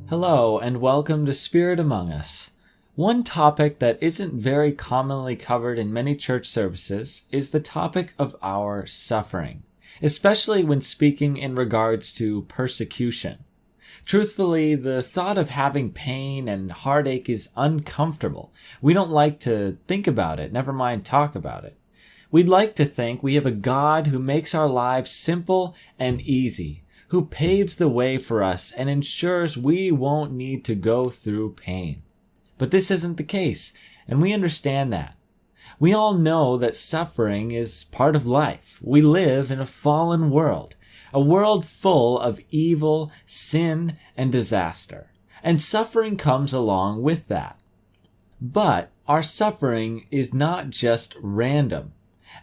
Hello, and welcome to Spirit Among Us. One topic that isn't very commonly covered in many church services is the topic of our suffering, especially when speaking in regards to persecution. Truthfully, the thought of having pain and heartache is uncomfortable. We don't like to think about it, never mind talk about it. We'd like to think we have a God who makes our lives simple and easy, who paves the way for us and ensures we won't need to go through pain. But this isn't the case, and we understand that. We all know that suffering is part of life. We live in a fallen world, a world full of evil, sin, and disaster. And suffering comes along with that. But our suffering is not just random.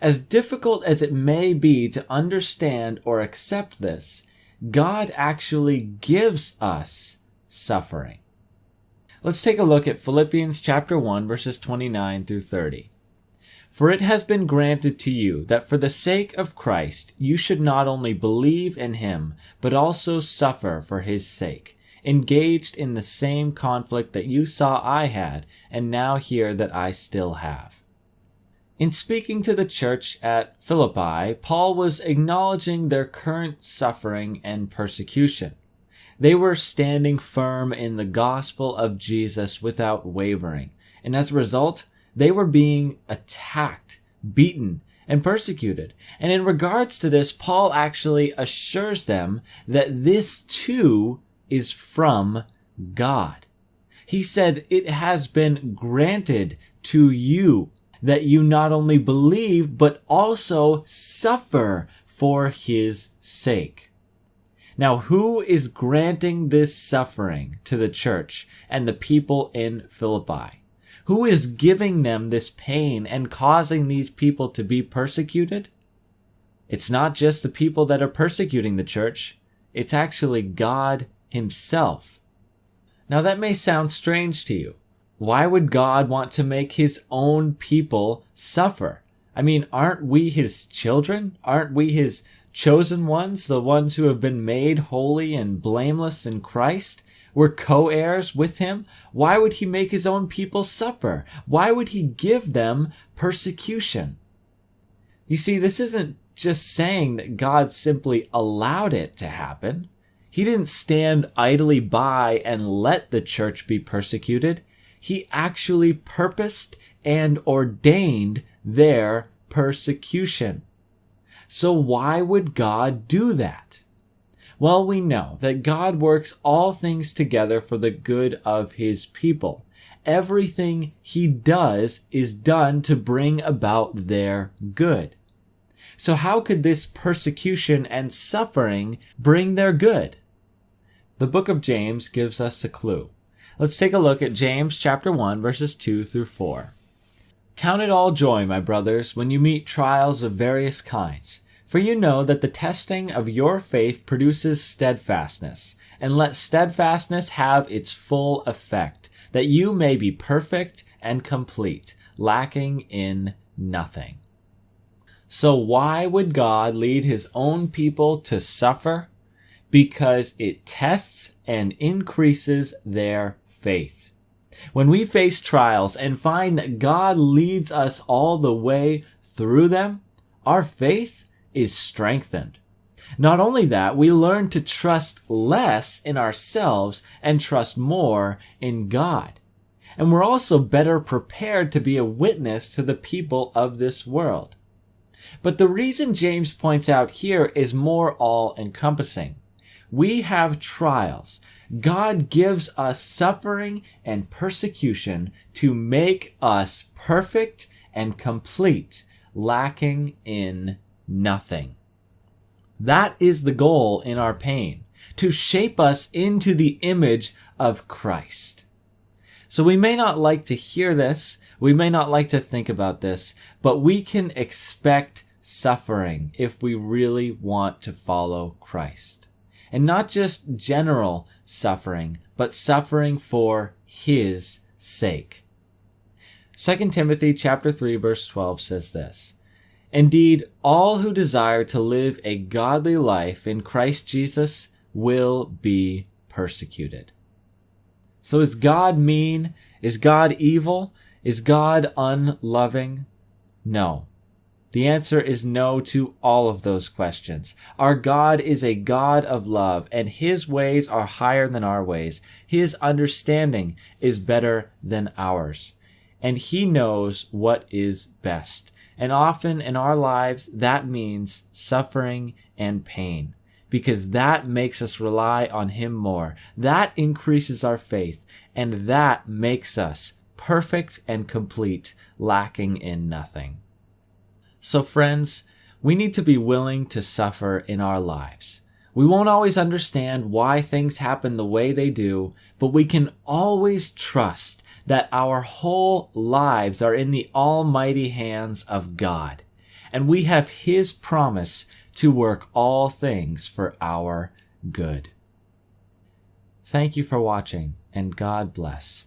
As difficult as it may be to understand or accept this, God actually gives us suffering. Let's take a look at Philippians chapter 1, verses 29 through 30. For it has been granted to you that for the sake of Christ you should not only believe in him, but also suffer for his sake, engaged in the same conflict that you saw I had, and now hear that I still have. In speaking to the church at Philippi, Paul was acknowledging their current suffering and persecution. They were standing firm in the gospel of Jesus without wavering, and as a result, they were being attacked, beaten, and persecuted. And in regards to this, Paul actually assures them that this too is from God. He said, "It has been granted to you that you not only believe, but also suffer for his sake." Now, who is granting this suffering to the church and the people in Philippi? Who is giving them this pain and causing these people to be persecuted? It's not just the people that are persecuting the church. It's actually God himself. Now, that may sound strange to you. Why would God want to make his own people suffer? I mean, aren't we his children? Aren't we his chosen ones, the ones who have been made holy and blameless in Christ? We're co-heirs with him. Why would he make his own people suffer? Why would he give them persecution? You see, this isn't just saying that God simply allowed it to happen. He didn't stand idly by and let the church be persecuted. He actually purposed and ordained their persecution. So why would God do that? Well, we know that God works all things together for the good of his people. Everything he does is done to bring about their good. So how could this persecution and suffering bring their good? The book of James gives us a clue. Let's take a look at James chapter 1, verses 2 through 4. Count it all joy, my brothers, when you meet trials of various kinds, for you know that the testing of your faith produces steadfastness, and let steadfastness have its full effect, that you may be perfect and complete, lacking in nothing. So why would God lead his own people to suffer? Because it tests and increases their faith. When we face trials and find that God leads us all the way through them, our faith is strengthened. Not only that, we learn to trust less in ourselves and trust more in God. And we're also better prepared to be a witness to the people of this world. But the reason James points out here is more all-encompassing. We have trials. God gives us suffering and persecution to make us perfect and complete, lacking in nothing. That is the goal in our pain, to shape us into the image of Christ. So we may not like to hear this, we may not like to think about this, but we can expect suffering if we really want to follow Christ. And not just general suffering, but suffering for his sake. 2 Timothy chapter 3 verse 12 says this, "Indeed, all who desire to live a godly life in Christ Jesus will be persecuted." So is God mean? Is God evil? Is God unloving? No. The answer is no to all of those questions. Our God is a God of love, and His ways are higher than our ways. His understanding is better than ours. And He knows what is best. And often in our lives, that means suffering and pain, because that makes us rely on Him more. That increases our faith, and that makes us perfect and complete, lacking in nothing. So friends, we need to be willing to suffer in our lives. We won't always understand why things happen the way they do, but we can always trust that our whole lives are in the almighty hands of God, and we have His promise to work all things for our good. Thank you for watching, and God bless.